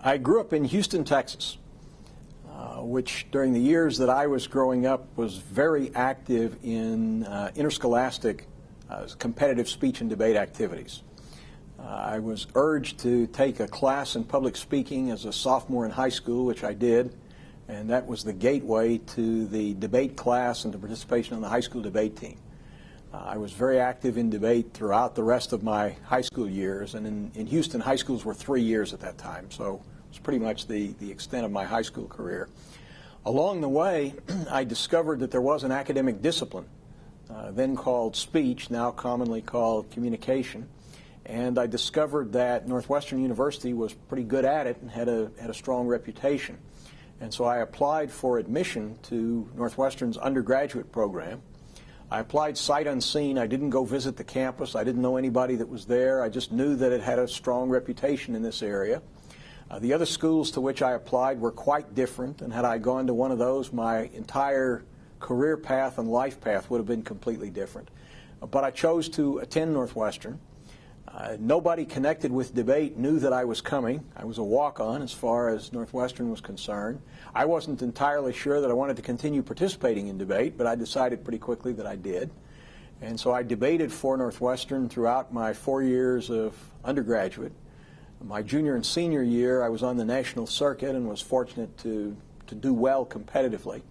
I grew up in Houston, Texas, which during the years that I was growing up was very active in interscholastic competitive speech and debate activities. I was urged to take a class in public speaking as a sophomore in high school, which I did, and that was the gateway to the debate class and to participation on the high school debate team. I was very active in debate throughout the rest of my high school years, and in Houston, high schools were 3 years at that time, so it was pretty much the extent of my high school career. Along the way, I discovered that there was an academic discipline, then called speech, now commonly called communication, and I discovered that Northwestern University was pretty good at it and had a strong reputation. And so I applied for admission to Northwestern's undergraduate program. I applied sight unseen. I didn't go visit the campus. I didn't know anybody that was there. I just knew that it had a strong reputation in this area. The other schools to which I applied were quite different, and had I gone to one of those, my entire career path and life path would have been completely different. But I chose to attend Northwestern. Nobody connected with debate knew that I was coming. I was a walk-on as far as Northwestern was concerned. I wasn't entirely sure that I wanted to continue participating in debate, but I decided pretty quickly that I did. And so I debated for Northwestern throughout my 4 years of undergraduate. My junior and senior year, I was on the national circuit and was fortunate to do well competitively.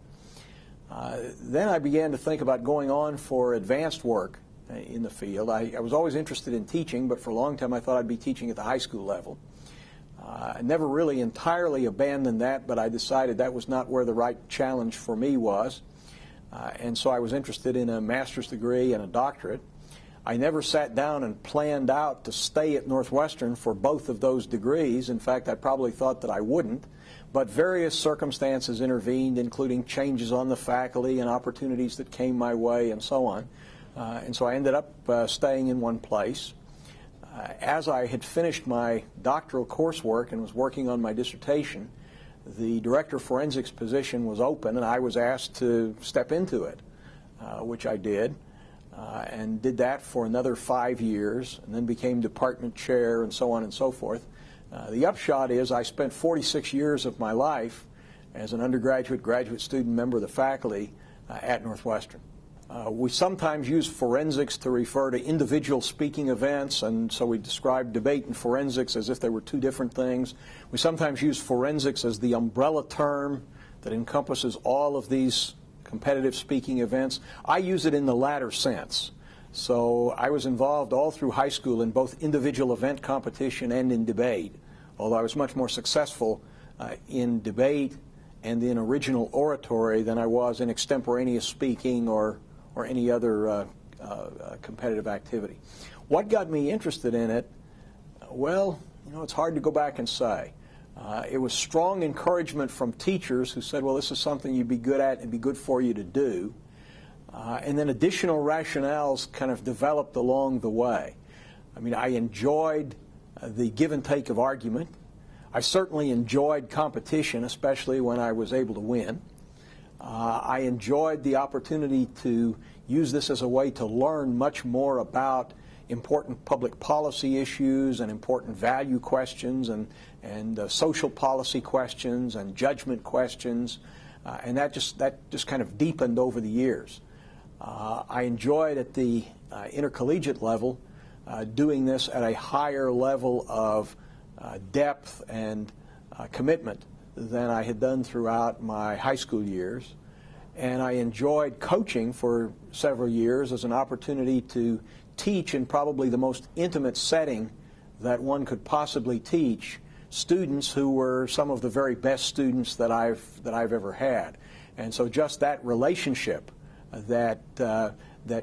Then I began to think about going on for advanced work in the field. I was always interested in teaching, but for a long time I thought I'd be teaching at the high school level. I never really entirely abandoned that, but I decided that was not where the right challenge for me was. And so I was interested in a master's degree and a doctorate. I never sat down and planned out to stay at Northwestern for both of those degrees. In fact, I probably thought that I wouldn't. But various circumstances intervened, including changes on the faculty and opportunities that came my way and so on. And so I ended up staying in one place. As I had finished my doctoral coursework and was working on my dissertation, the director of forensics position was open, and I was asked to step into it, which I did, and did that for another 5 years, and then became department chair and so on and so forth. The upshot is I spent 46 years of my life as an undergraduate, graduate student member of the faculty at Northwestern. We sometimes use forensics to refer to individual speaking events, and so we describe debate and forensics as if they were two different things. We sometimes use forensics as the umbrella term that encompasses all of these competitive speaking events. I use it in the latter sense. So I was involved all through high school in both individual event competition and in debate, although I was much more successful in debate and in original oratory than I was in extemporaneous speaking or any other competitive activity. What got me interested in it? Well, it's hard to go back and say. It was strong encouragement from teachers who said, well, this is something you'd be good at and be good for you to do. And then additional rationales kind of developed along the way. I mean, I enjoyed the give and take of argument. I certainly enjoyed competition, especially when I was able to win. I enjoyed the opportunity to use this as a way to learn much more about important public policy issues and important value questions and social policy questions and judgment questions, and that just kind of deepened over the years. I enjoyed at the intercollegiate level doing this at a higher level of depth and commitment than I had done throughout my high school years. And I enjoyed coaching for several years as an opportunity to teach in probably the most intimate setting that one could possibly teach students who were some of the very best students that I've ever had. And so just that relationship that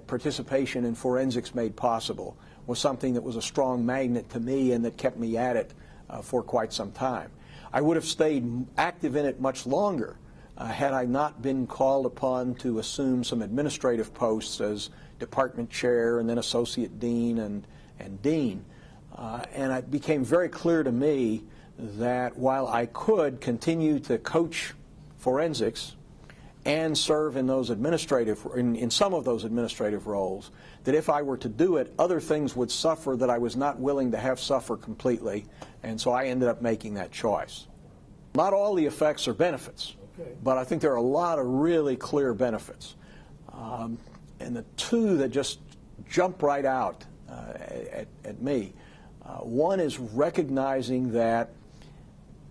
participation in forensics made possible was something that was a strong magnet to me and that kept me at it for quite some time. I would have stayed active in it much longer had I not been called upon to assume some administrative posts as department chair and then associate dean and dean. And it became very clear to me that while I could continue to coach forensics and serve in those in some of those administrative roles, that if I were to do it, other things would suffer that I was not willing to have suffer completely, and so I ended up making that choice. Not all the effects are benefits, but I think there are a lot of really clear benefits. And the two that just jump right out at me, one is recognizing that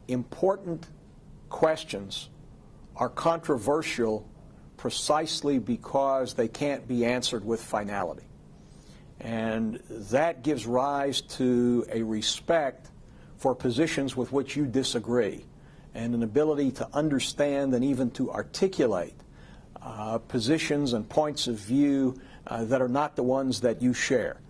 important questions are controversial precisely because they can't be answered with finality. And that gives rise to a respect for positions with which you disagree, and an ability to understand and even to articulate positions and points of view that are not the ones that you share.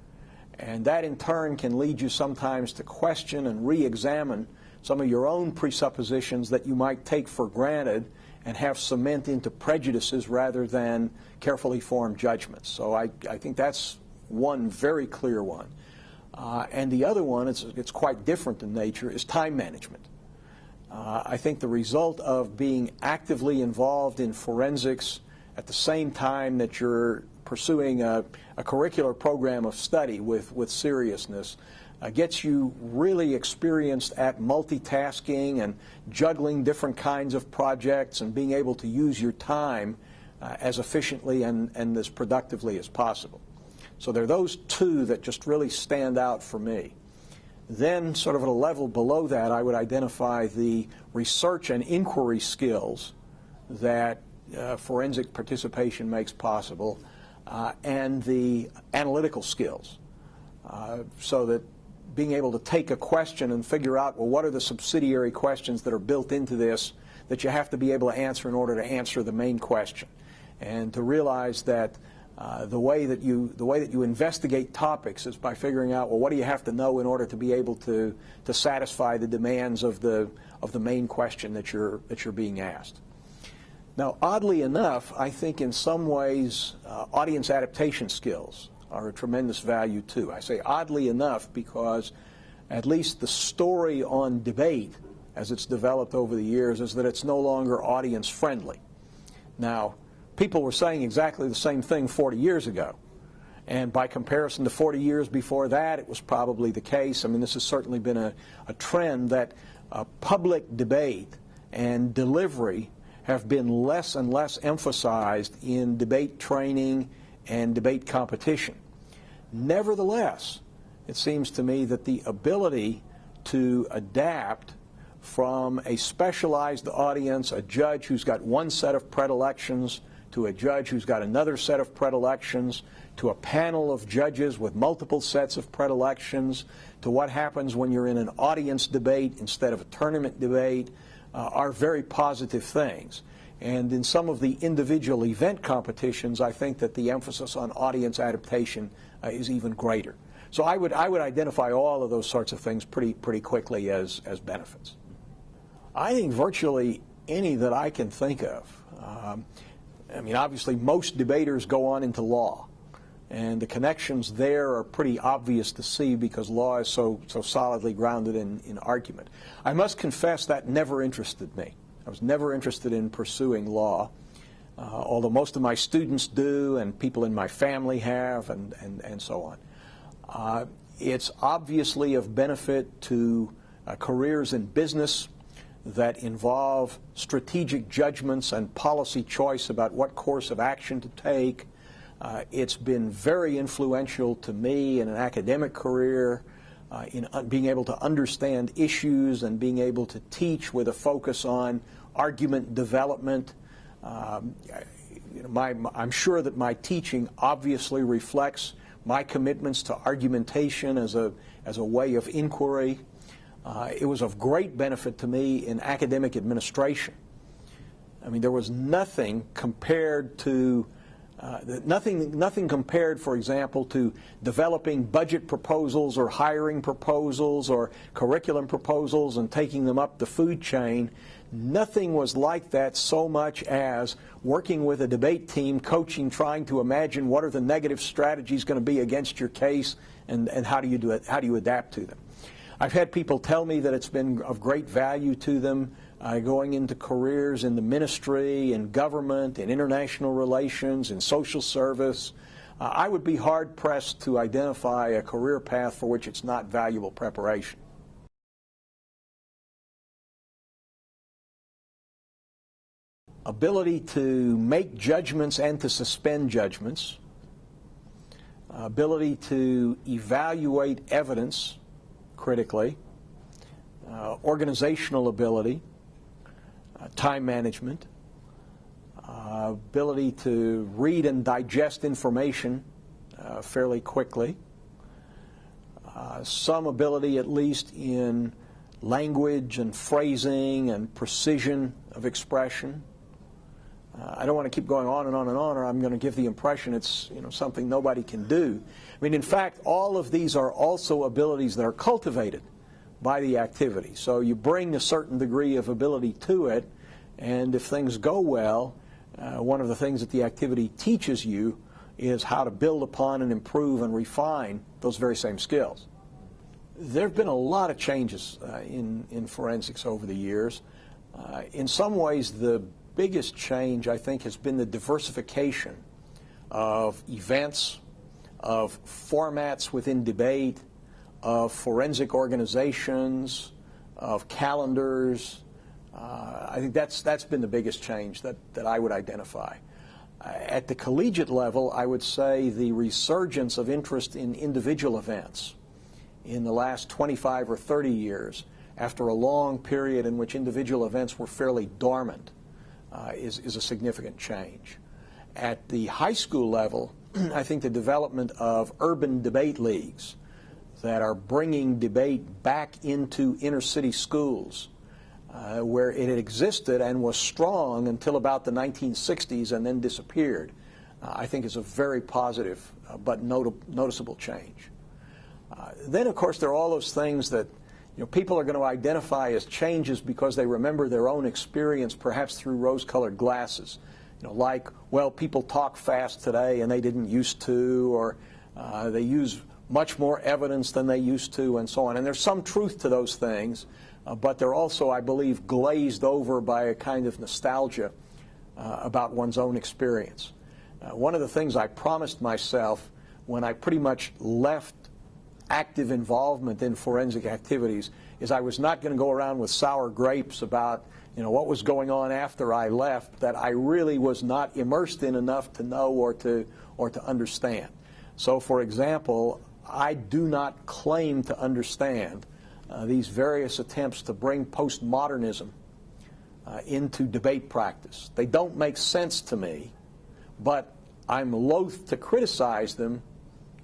And that in turn can lead you sometimes to question and re-examine some of your own presuppositions that you might take for granted and have cement into prejudices rather than carefully formed judgments. So I think that's one very clear one. And the other one, it's quite different in nature, is time management. I think the result of being actively involved in forensics at the same time that you're pursuing a curricular program of study with seriousness gets you really experienced at multitasking and juggling different kinds of projects and being able to use your time as efficiently and as productively as possible. So there are those two that just really stand out for me. Then, sort of at a level below that, I would identify the research and inquiry skills that forensic participation makes possible, and the analytical skills, so that being able to take a question and figure out, well, what are the subsidiary questions that are built into this that you have to be able to answer in order to answer the main question, and to realize that the way that you investigate topics is by figuring out, well, what do you have to know in order to be able to satisfy the demands of the main question that you're being asked. Now, oddly enough, I think in some ways audience adaptation skills are a tremendous value too. I say oddly enough because at least the story on debate as it's developed over the years is that it's no longer audience friendly. Now, people were saying exactly the same thing 40 years ago, and by comparison to 40 years before that, it was probably the case. I mean, this has certainly been a trend that public debate and delivery have been less and less emphasized in debate training and debate competition. Nevertheless, it seems to me that the ability to adapt from a specialized audience, a judge who's got one set of predilections, to a judge who's got another set of predilections, to a panel of judges with multiple sets of predilections, to what happens when you're in an audience debate instead of a tournament debate, are very positive things. And in some of the individual event competitions, I think that the emphasis on audience adaptation is even greater. So I would identify all of those sorts of things pretty quickly as benefits. I think virtually any that I can think of. I mean, obviously, most debaters go on into law, and the connections there are pretty obvious to see because law is so solidly grounded in argument. I must confess that never interested me. I was never interested in pursuing law, although most of my students do, and people in my family have, and so on. It's obviously of benefit to careers in business that involve strategic judgments and policy choice about what course of action to take. It's been very influential to me in an academic career, in being able to understand issues and being able to teach with a focus on argument development. I'm sure that my teaching obviously reflects my commitments to argumentation as a way of inquiry. It was of great benefit to me in academic administration. I mean, there was nothing compared to nothing compared, for example, to developing budget proposals or hiring proposals or curriculum proposals and taking them up the food chain. Nothing was like that so much as working with a debate team, coaching, trying to imagine what are the negative strategies going to be against your case, and how do you do it? How do you adapt to them? I've had people tell me that it's been of great value to them going into careers in the ministry, in government, in international relations, in social service. I would be hard-pressed to identify a career path for which it's not valuable preparation. Ability to make judgments and to suspend judgments. Ability to evaluate evidence critically. Organizational ability. Time management. Ability to read and digest information fairly quickly. Some ability at least in language and phrasing and precision of expression. I don't want to keep going on and on and on, or I'm going to give the impression it's something nobody can do. I mean, in fact, all of these are also abilities that are cultivated by the activity. So you bring a certain degree of ability to it, and if things go well, one of the things that the activity teaches you is how to build upon and improve and refine those very same skills. There have been a lot of changes in forensics over the years. In some ways, the biggest change, I think, has been the diversification of events, of formats within debate, of forensic organizations, of calendars. I think that's been the biggest change that I would identify. At the collegiate level, I would say the resurgence of interest in individual events in the last 25 or 30 years, after a long period in which individual events were fairly dormant, is a significant change. At the high school level, I think the development of urban debate leagues that are bringing debate back into inner city schools, where it had existed and was strong until about the 1960s and then disappeared, I think is a very positive but noticeable change. Then, of course, there are all those things that people are going to identify as changes because they remember their own experience, perhaps through rose-colored glasses. Like, well, people talk fast today and they didn't used to, or they use much more evidence than they used to, and so on. And there's some truth to those things, but they're also, I believe, glazed over by a kind of nostalgia about one's own experience. One of the things I promised myself when I pretty much left active involvement in forensic activities is I was not going to go around with sour grapes about what was going on after I left that I really was not immersed in enough to know or to understand. So, for example, I do not claim to understand these various attempts to bring postmodernism into debate practice. They don't make sense to me, but I'm loath to criticize them,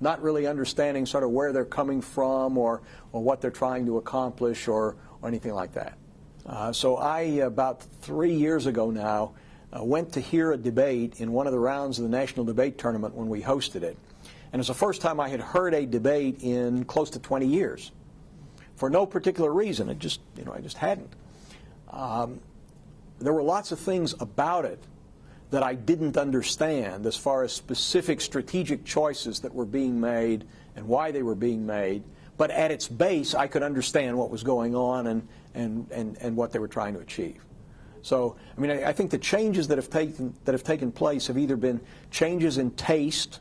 not really understanding sort of where they're coming from or what they're trying to accomplish or anything like that. So I, about 3 years ago now, went to hear a debate in one of the rounds of the National Debate Tournament when we hosted it. And it was the first time I had heard a debate in close to 20 years. For no particular reason. I just hadn't. There were lots of things about it that I didn't understand as far as specific strategic choices that were being made and why they were being made. But at its base, I could understand what was going on and what they were trying to achieve. So, I mean, I think the changes that have taken place have either been changes in taste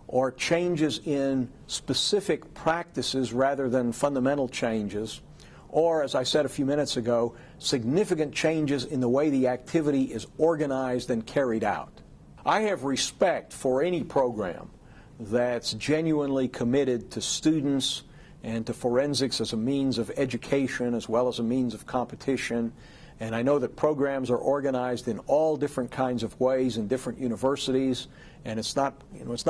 or changes in specific practices rather than fundamental changes, or, as I said a few minutes ago, significant changes in the way the activity is organized and carried out. I have respect for any program that's genuinely committed to students and to forensics as a means of education as well as a means of competition. And I know that programs are organized in all different kinds of ways in different universities, and it's not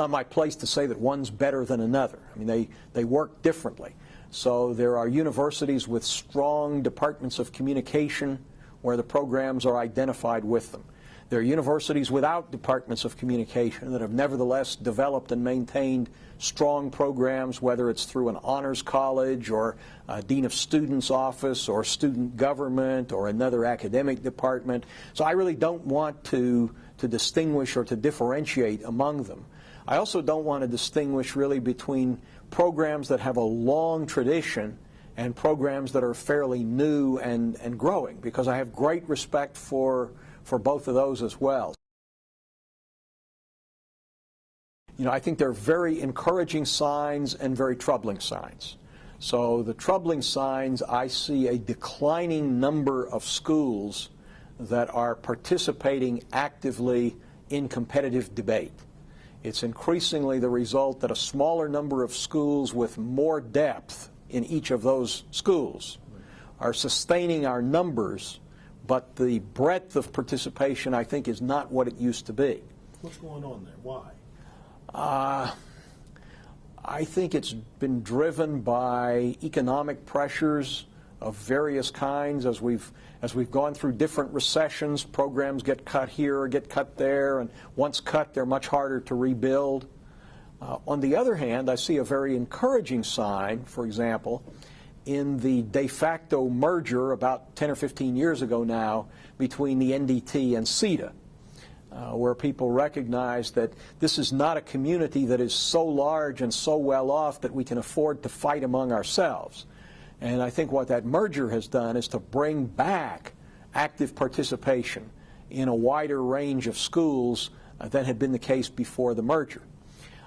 my place to say that one's better than another. I mean, they work differently. So there are universities with strong departments of communication where the programs are identified with them. There are universities without departments of communication that have nevertheless developed and maintained strong programs, whether it's through an honors college or a dean of students office or student government or another academic department. So I really don't want to distinguish or to differentiate among them. I also don't want to distinguish really between programs that have a long tradition and programs that are fairly new and growing, because I have great respect for both of those as well. You know, I think there are very encouraging signs and very troubling signs. So the troubling signs, I see a declining number of schools that are participating actively in competitive debate. It's increasingly the result that a smaller number of schools with more depth in each of those schools are sustaining our numbers, but the breadth of participation, I think, is not what it used to be. What's going on there? Why? I think it's been driven by economic pressures of various kinds. As we've gone through different recessions, programs get cut here or get cut there, and once cut, they're much harder to rebuild. On the other hand, I see a very encouraging sign, for example, in the de facto merger about 10 or 15 years ago now between the NDT and CETA. Where people recognize that this is not a community that is so large and so well off that we can afford to fight among ourselves. And I think what that merger has done is to bring back active participation in a wider range of schools than had been the case before the merger.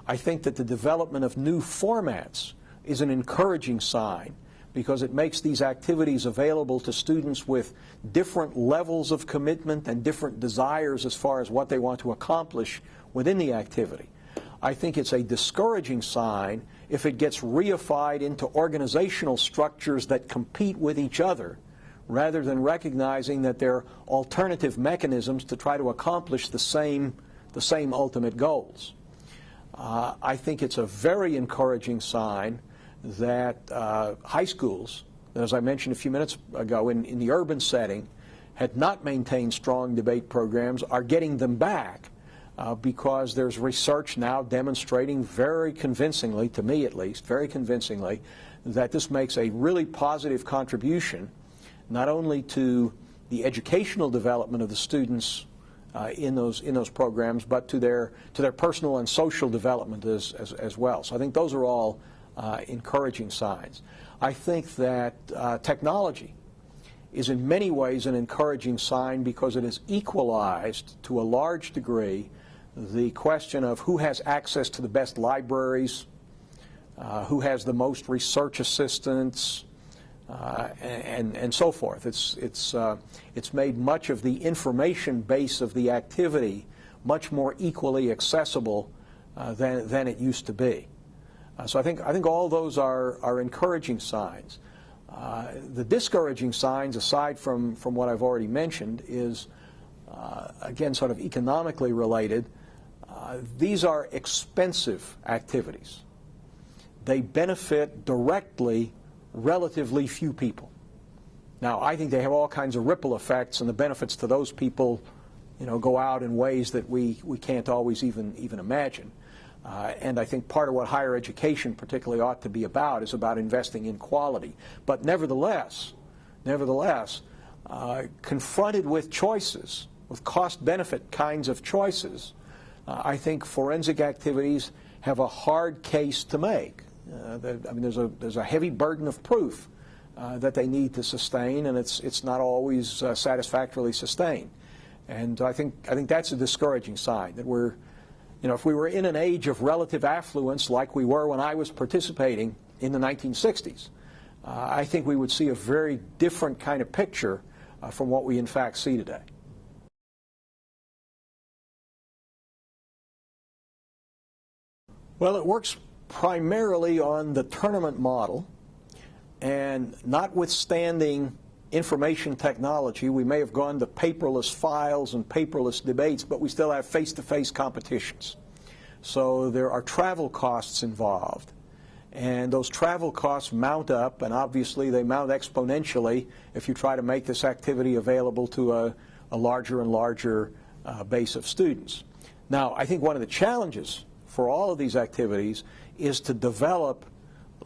I think that the development of new formats is an encouraging sign, because it makes these activities available to students with different levels of commitment and different desires as far as what they want to accomplish within the activity. I think it's a discouraging sign if it gets reified into organizational structures that compete with each other, rather than recognizing that there are alternative mechanisms to try to accomplish the same ultimate goals. I think it's a very encouraging sign that high schools, as I mentioned a few minutes ago, in the urban setting, had not maintained strong debate programs, are getting them back because there's research now demonstrating very convincingly, to me at least, very convincingly, that this makes a really positive contribution not only to the educational development of the students in those programs, but to their personal and social development as well. So I think those are all encouraging signs. I think that technology is in many ways an encouraging sign, because it has equalized to a large degree the question of who has access to the best libraries, who has the most research assistants, and so forth. It's made much of the information base of the activity much more equally accessible than it used to be. So I think all those are encouraging signs. The discouraging signs, aside from what I've already mentioned, is again sort of economically related. These are expensive activities. They benefit directly relatively few people. Now, I think they have all kinds of ripple effects, and the benefits to those people, go out in ways that we can't always even imagine. And I think part of what higher education particularly ought to be about is about investing in quality. But nevertheless, confronted with choices, with cost-benefit kinds of choices, I think forensic activities have a hard case to make. There's a heavy burden of proof that they need to sustain, and it's not always satisfactorily sustained. And I think that's a discouraging sign, that we're, if we were in an age of relative affluence like we were when I was participating in the 1960s, I think we would see a very different kind of picture from what we in fact see today. Well, it works primarily on the tournament model, and notwithstanding information technology, we may have gone to paperless files and paperless debates, but we still have face-to-face competitions. So there are travel costs involved, and those travel costs mount up, and obviously they mount exponentially if you try to make this activity available to a larger and larger base of students. Now, I think one of the challenges for all of these activities is to develop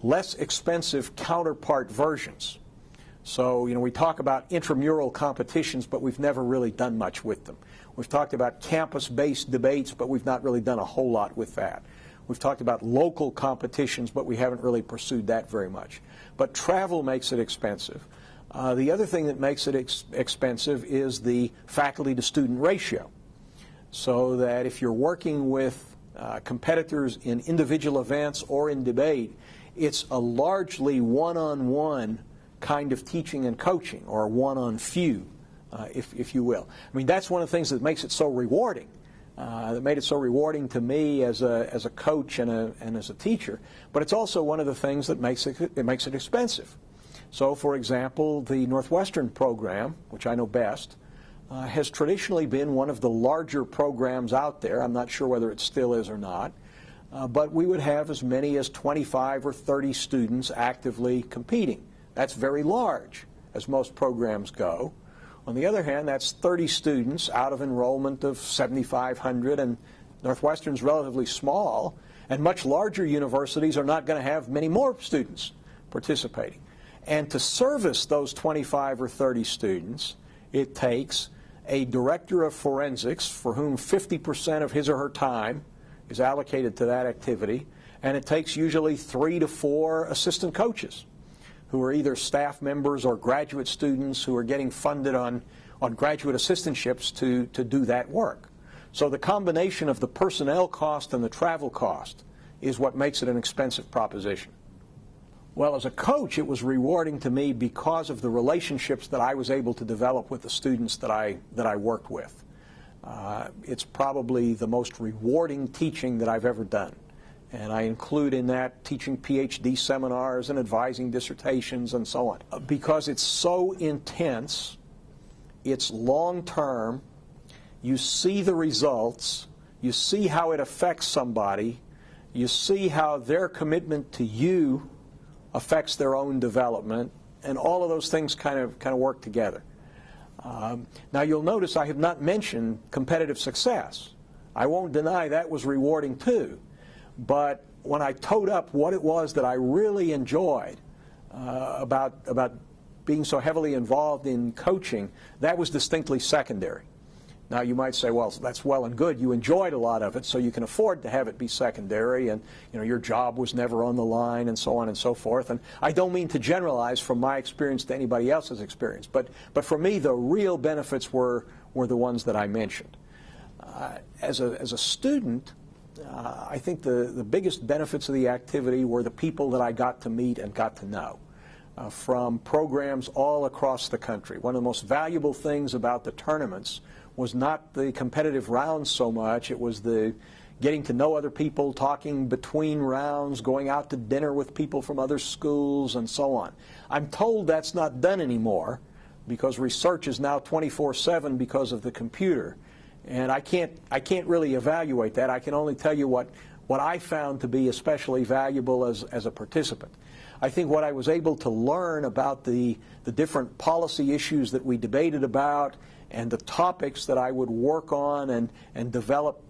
less expensive counterpart versions. So, we talk about intramural competitions, but we've never really done much with them. We've talked about campus-based debates, but we've not really done a whole lot with that. We've talked about local competitions, but we haven't really pursued that very much. But travel makes it expensive. The other thing that makes it expensive is the faculty-to-student ratio. So that if you're working with competitors in individual events or in debate, it's a largely one-on-one kind of teaching and coaching, or one-on-few, if you will. I mean, that's one of the things that makes it so rewarding. That made it so rewarding to me as a coach and as a teacher. But it's also one of the things that makes it expensive. So, for example, the Northwestern program, which I know best, has traditionally been one of the larger programs out there. I'm not sure whether it still is or not. But we would have as many as 25 or 30 students actively competing. That's very large, as most programs go. On the other hand, that's 30 students out of enrollment of 7,500, and Northwestern's relatively small, and much larger universities are not going to have many more students participating. And to service those 25 or 30 students, it takes a director of forensics for whom 50% of his or her time is allocated to that activity, and it takes usually 3 to 4 assistant coaches who are either staff members or graduate students who are getting funded on graduate assistantships to do that work. So the combination of the personnel cost and the travel cost is what makes it an expensive proposition. Well, as a coach, it was rewarding to me because of the relationships that I was able to develop with the students that I worked with. It's probably the most rewarding teaching that I've ever done. And I include in that teaching PhD seminars and advising dissertations and so on. Because it's so intense, it's long-term, you see the results, you see how it affects somebody, you see how their commitment to you affects their own development, and all of those things kind of work together. Now you'll notice I have not mentioned competitive success. I won't deny that was rewarding too. But when I toed up what it was that I really enjoyed about being so heavily involved in coaching, that was distinctly secondary. Now you might say, well, that's well and good. You enjoyed a lot of it, so you can afford to have it be secondary, and your job was never on the line, and so on and so forth. And I don't mean to generalize from my experience to anybody else's experience, but for me, the real benefits were the ones that I mentioned. As a student, I think the biggest benefits of the activity were the people that I got to meet and got to know from programs all across the country. One of the most valuable things about the tournaments was not the competitive rounds so much. It was the getting to know other people, talking between rounds, going out to dinner with people from other schools, and so on. I'm told that's not done anymore because research is now 24/7 because of the computer. And I can't really evaluate that. I can only tell you what I found to be especially valuable as a participant. I think what I was able to learn about the different policy issues that we debated about and the topics that I would work on and develop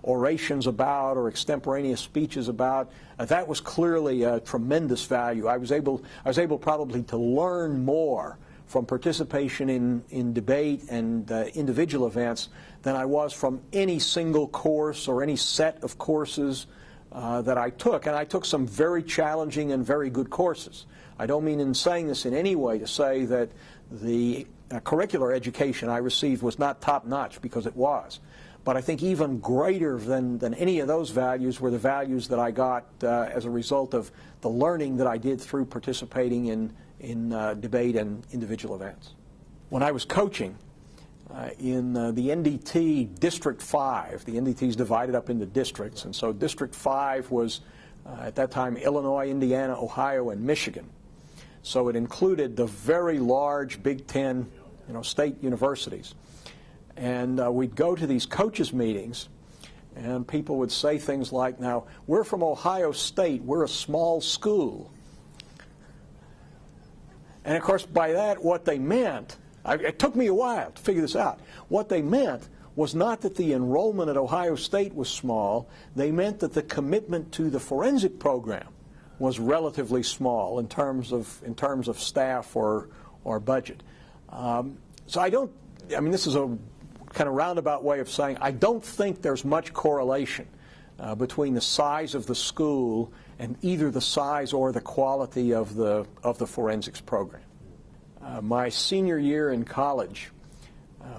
orations about or extemporaneous speeches about, that was clearly a tremendous value. I was able probably to learn more from participation in debate and individual events than I was from any single course or any set of courses that I took. And I took some very challenging and very good courses. I don't mean in saying this in any way to say that the curricular education I received was not top-notch, because it was. But I think even greater than any of those values were the values that I got as a result of the learning that I did through participating in debate and individual events. When I was coaching in the NDT District 5, the NDT is divided up into districts, and so District 5 was at that time Illinois, Indiana, Ohio, and Michigan. So it included the very large Big Ten state universities. And we'd go to these coaches meetings, and people would say things like, now, we're from Ohio State, we're a small school. And of course, by that, what they meant, it took me a while to figure this out. What they meant was not that the enrollment at Ohio State was small, they meant that the commitment to the forensic program was relatively small in terms of staff or budget. So this is a kind of roundabout way of saying I don't think there's much correlation between the size of the school and either the size or the quality of the forensics program. My senior year in college,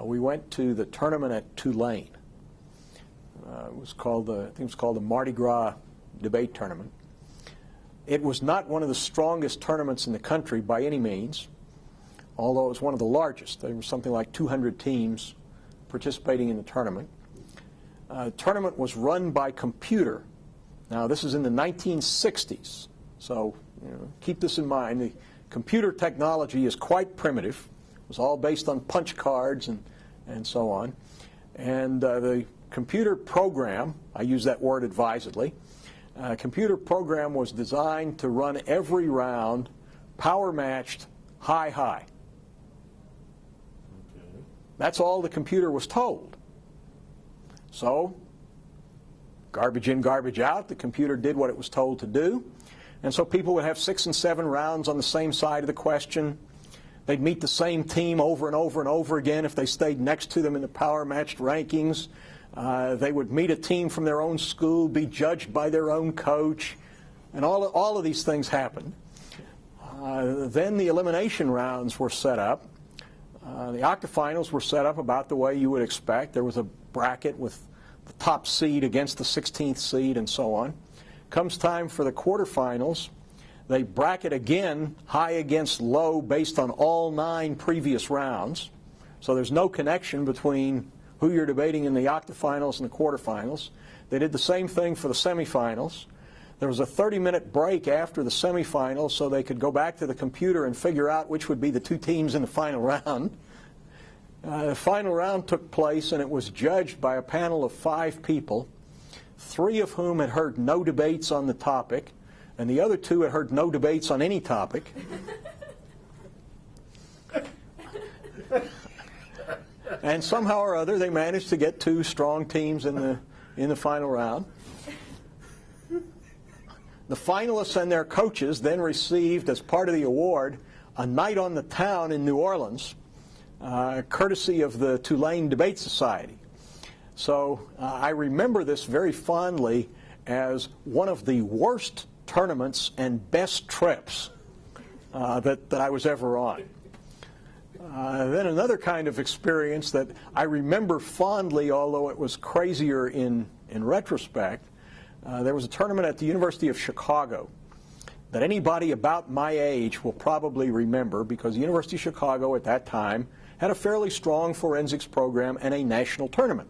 we went to the tournament at Tulane. It was called the Mardi Gras debate tournament. It was not one of the strongest tournaments in the country by any means, although it was one of the largest. There were something like 200 teams participating in the tournament. The tournament was run by computer. Now, this is in the 1960s, so keep this in mind. The computer technology is quite primitive. It was all based on punch cards and so on. And the computer program, I use that word advisedly, computer program was designed to run every round power matched high-high. Okay. That's all the computer was told. So, garbage in, garbage out, the computer did what it was told to do. And so people would have 6 and 7 rounds on the same side of the question. They'd meet the same team over and over and over again if they stayed next to them in the power matched rankings. They would meet a team from their own school, be judged by their own coach, and all of these things happened. Then the elimination rounds were set up. The octafinals were set up about the way you would expect. There was a bracket with the top seed against the 16th seed and so on. Comes time for the quarterfinals. They bracket again, high against low, based on all 9 previous rounds. So there's no connection between who you're debating in the octafinals and the quarterfinals. They did the same thing for the semifinals. There was a 30-minute break after the semifinals so they could go back to the computer and figure out which would be the 2 teams in the final round. The final round took place, and it was judged by a panel of 5 people, 3 of whom had heard no debates on the topic, and the other 2 had heard no debates on any topic. And somehow or other, they managed to get 2 strong teams in the final round. The finalists and their coaches then received, as part of the award, a night on the town in New Orleans, courtesy of the Tulane Debate Society. So I remember this very fondly as one of the worst tournaments and best trips that I was ever on. Then another kind of experience that I remember fondly, although it was crazier in retrospect, there was a tournament at the University of Chicago that anybody about my age will probably remember, because the University of Chicago at that time had a fairly strong forensics program and a national tournament.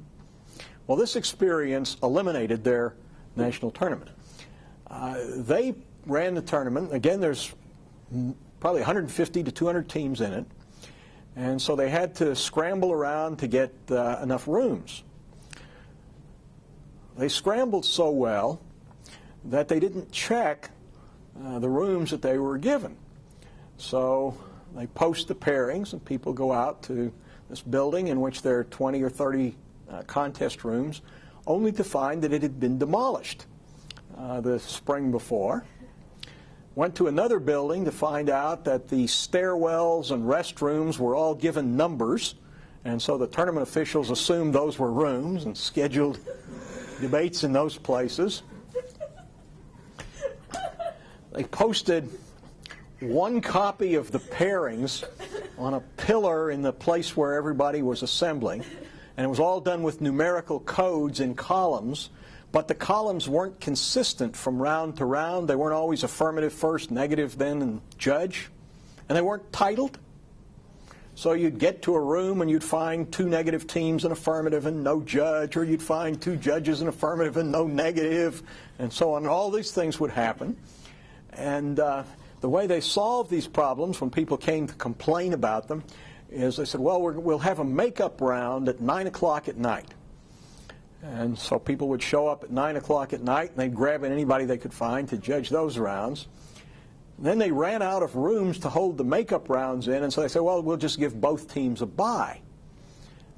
Well, this experience eliminated their national tournament. They ran the tournament. Again, there's probably 150 to 200 teams in it. And so they had to scramble around to get enough rooms. They scrambled so well that they didn't check the rooms that they were given. So they post the pairings, and people go out to this building in which there are 20 or 30 contest rooms, only to find that it had been demolished the spring before. Went to another building to find out that the stairwells and restrooms were all given numbers, and so the tournament officials assumed those were rooms and scheduled debates in those places. They posted 1 copy of the pairings on a pillar in the place where everybody was assembling, and it was all done with numerical codes in columns. But the columns weren't consistent from round to round. They weren't always affirmative first, negative then, and judge. And they weren't titled. So you'd get to a room and you'd find 2 negative teams and affirmative and no judge, or you'd find 2 judges and affirmative and no negative, and so on. And all these things would happen. And the way they solved these problems when people came to complain about them is they said, well, we'll have a makeup round at 9 o'clock at night. And so people would show up at 9 o'clock at night, and they'd grab anybody they could find to judge those rounds. And then they ran out of rooms to hold the makeup rounds in, and so they said, well, we'll just give both teams a bye.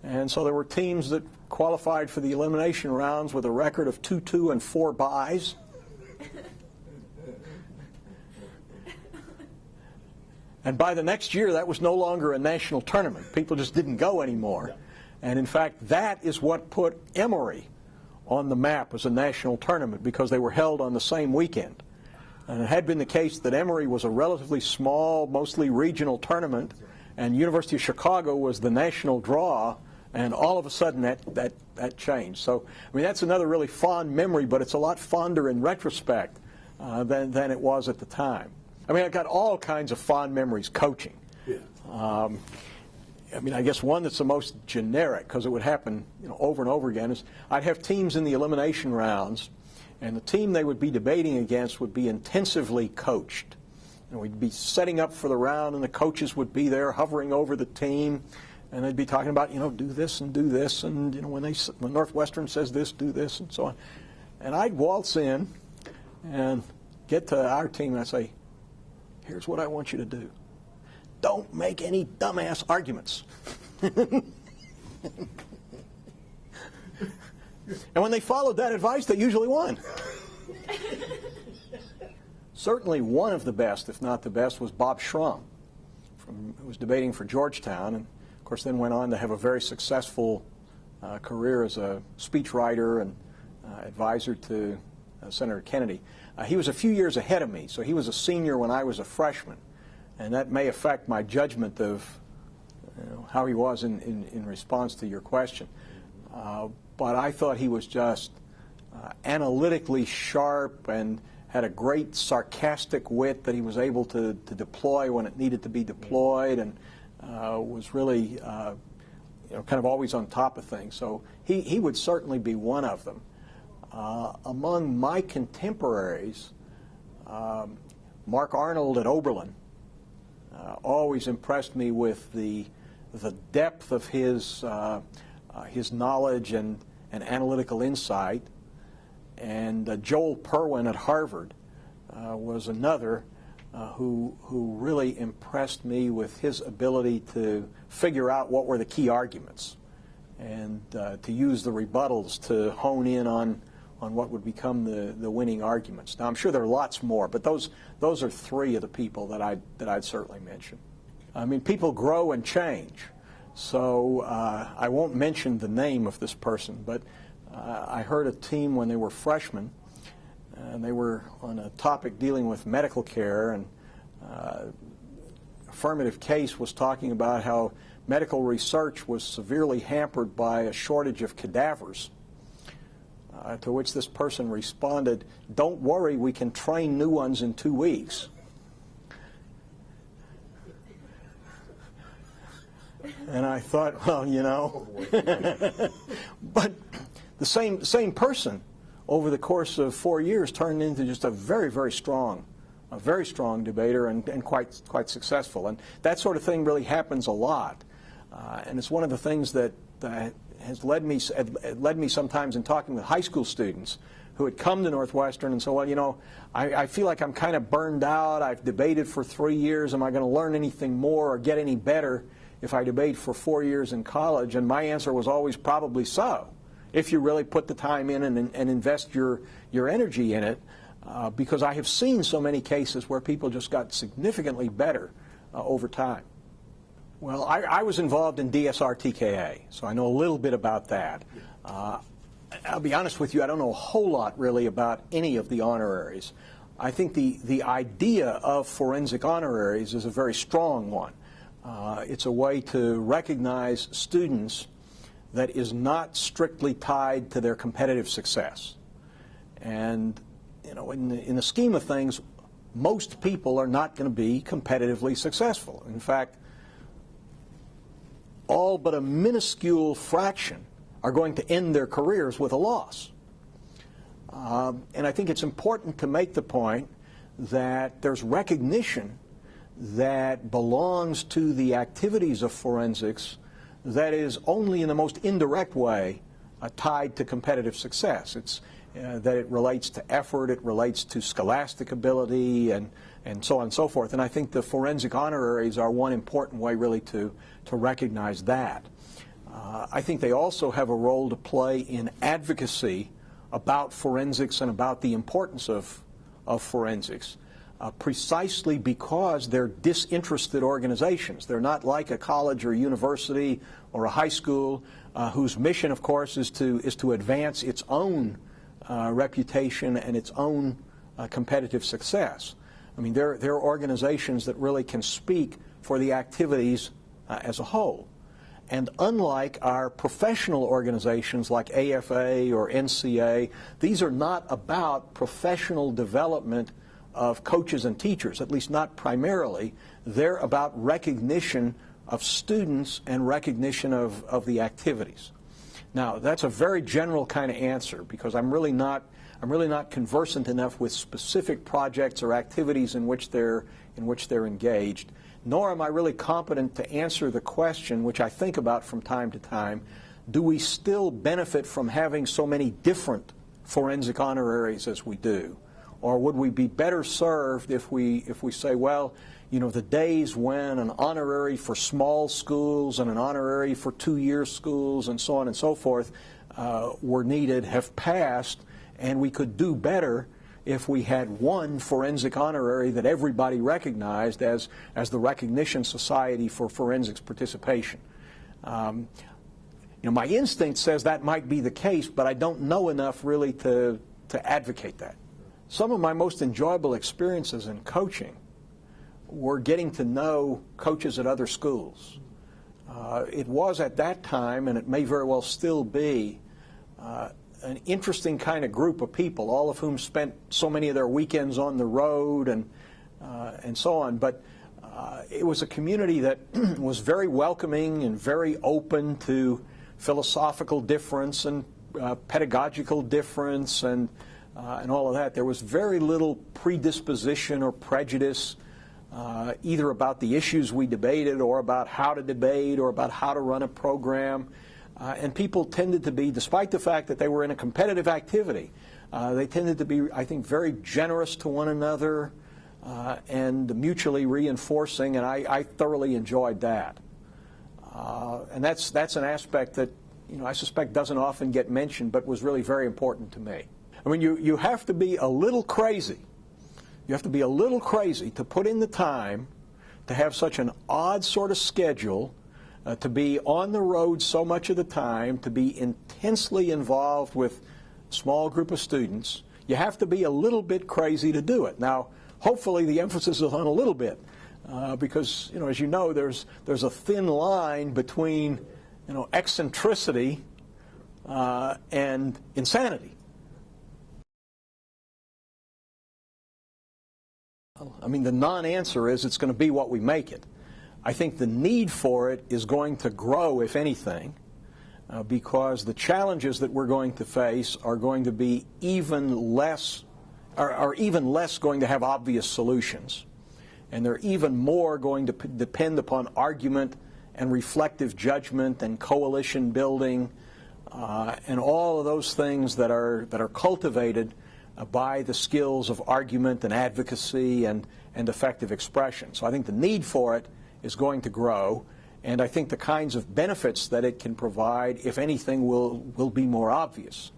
And so there were teams that qualified for the elimination rounds with a record of 2-2 and 4 byes. And by the next year, that was no longer a national tournament. People just didn't go anymore. And in fact, that is what put Emory on the map as a national tournament because they were held on the same weekend. And it had been the case that Emory was a relatively small, mostly regional tournament, and University of Chicago was the national draw, and all of a sudden that changed. So, I mean, that's another really fond memory, but it's a lot fonder in retrospect than it was at the time. I mean, I've got all kinds of fond memories coaching. Yeah. I mean, I guess one that's the most generic, because it would happen, over and over again, is I'd have teams in the elimination rounds, and the team they would be debating against would be intensively coached. And we'd be setting up for the round, and the coaches would be there hovering over the team, and they'd be talking about, do this, and when Northwestern says this, do this, and so on. And I'd waltz in and get to our team, and I'd say, here's what I want you to do. Don't make any dumbass arguments. And when they followed that advice, they usually won. Certainly one of the best, if not the best, was Bob Schrum, who was debating for Georgetown, and of course then went on to have a very successful career as a speechwriter and advisor to Senator Kennedy. He was a few years ahead of me, so he was a senior when I was a freshman, and that may affect my judgment of how he was in response to your question. But I thought he was just analytically sharp and had a great sarcastic wit that he was able to deploy when it needed to be deployed, and was really kind of always on top of things. So he would certainly be one of them. Among my contemporaries, Mark Arnold at Oberlin always impressed me with the depth of his knowledge and analytical insight. And Joel Perwin at Harvard was another who really impressed me with his ability to figure out what were the key arguments and to use the rebuttals to hone in on what would become the winning arguments. Now, I'm sure there are lots more, but those are three of the people that I'd certainly mention. I mean, people grow and change, so I won't mention the name of this person, but I heard a team when they were freshmen, and they were on a topic dealing with medical care, and affirmative case was talking about how medical research was severely hampered by a shortage of cadavers. To which this person responded, "Don't worry, we can train new ones in 2 weeks." And I thought, well, but the same person over the course of 4 years turned into just a very, very strong debater and quite successful. And that sort of thing really happens a lot. And it's one of the things that has led me sometimes in talking with high school students who had come to Northwestern and said, well, I feel like I'm kind of burned out. I've debated for 3 years. Am I going to learn anything more or get any better if I debate for 4 years in college? And my answer was always probably so, if you really put the time in and invest your energy in it, because I have seen so many cases where people just got significantly better over time. Well, I was involved in DSR-TKA, so I know a little bit about that. I'll be honest with you, I don't know a whole lot really about any of the honoraries. I think the idea of forensic honoraries is a very strong one. It's a way to recognize students that is not strictly tied to their competitive success. And in the scheme of things, most people are not going to be competitively successful. In fact, all but a minuscule fraction are going to end their careers with a loss. And I think it's important to make the point that there's recognition that belongs to the activities of forensics that is only in the most indirect way tied to competitive success. It's that it relates to effort, it relates to scholastic ability, and so on and so forth. And I think the forensic honoraries are one important way really to recognize that. I think they also have a role to play in advocacy about forensics and about the importance of forensics, precisely because they're disinterested organizations. They're not like a college or university or a high school whose mission, of course, is to advance its own reputation and its own competitive success. I mean, there are organizations that really can speak for the activities as a whole. And unlike our professional organizations like AFA or NCA, these are not about professional development of coaches and teachers, at least not primarily. They're about recognition of students and recognition of the activities. Now, that's a very general kind of answer because I'm really not conversant enough with specific projects or activities in which they're engaged, nor am I really competent to answer the question, which I think about from time to time: do we still benefit from having so many different forensic honoraries as we do? Or would we be better served if we say, well, you know, the days when an honorary for small schools and an honorary for 2-year schools and so on and so forth were needed have passed, and we could do better if we had one forensic honorary that everybody recognized as the Recognition Society for Forensics Participation. You know, my instinct says that might be the case, but I don't know enough really to advocate that. Some of my most enjoyable experiences in coaching were getting to know coaches at other schools. It was at that time, and it may very well still be, an interesting kind of group of people, all of whom spent so many of their weekends on the road and so on. But it was a community that was very welcoming and very open to philosophical difference and pedagogical difference and all of that. There was very little predisposition or prejudice either about the issues we debated or about how to debate or about how to run a program. And people tended to be, despite the fact that they were in a competitive activity, they tended to be, I think, very generous to one another and mutually reinforcing, and I thoroughly enjoyed that. And that's an aspect that, you know, I suspect doesn't often get mentioned, but was really very important to me. I mean, you have to be a little crazy. You have to be a little crazy to put in the time to have such an odd sort of schedule, to be on the road so much of the time, to be intensely involved with a small group of students. You have to be a little bit crazy to do it. Now, hopefully the emphasis is on a little bit, because, you know, as you know, there's a thin line between, you know, eccentricity and insanity. I mean, the non-answer is it's going to be what we make it. I think the need for it is going to grow, if anything, because the challenges that we're going to face are going to be even less going to have obvious solutions. And they're even more going to depend upon argument and reflective judgment and coalition building and all of those things that are cultivated by the skills of argument and advocacy and effective expression. So I think the need for it is going to grow, and I think the kinds of benefits that it can provide, if anything, will be more obvious.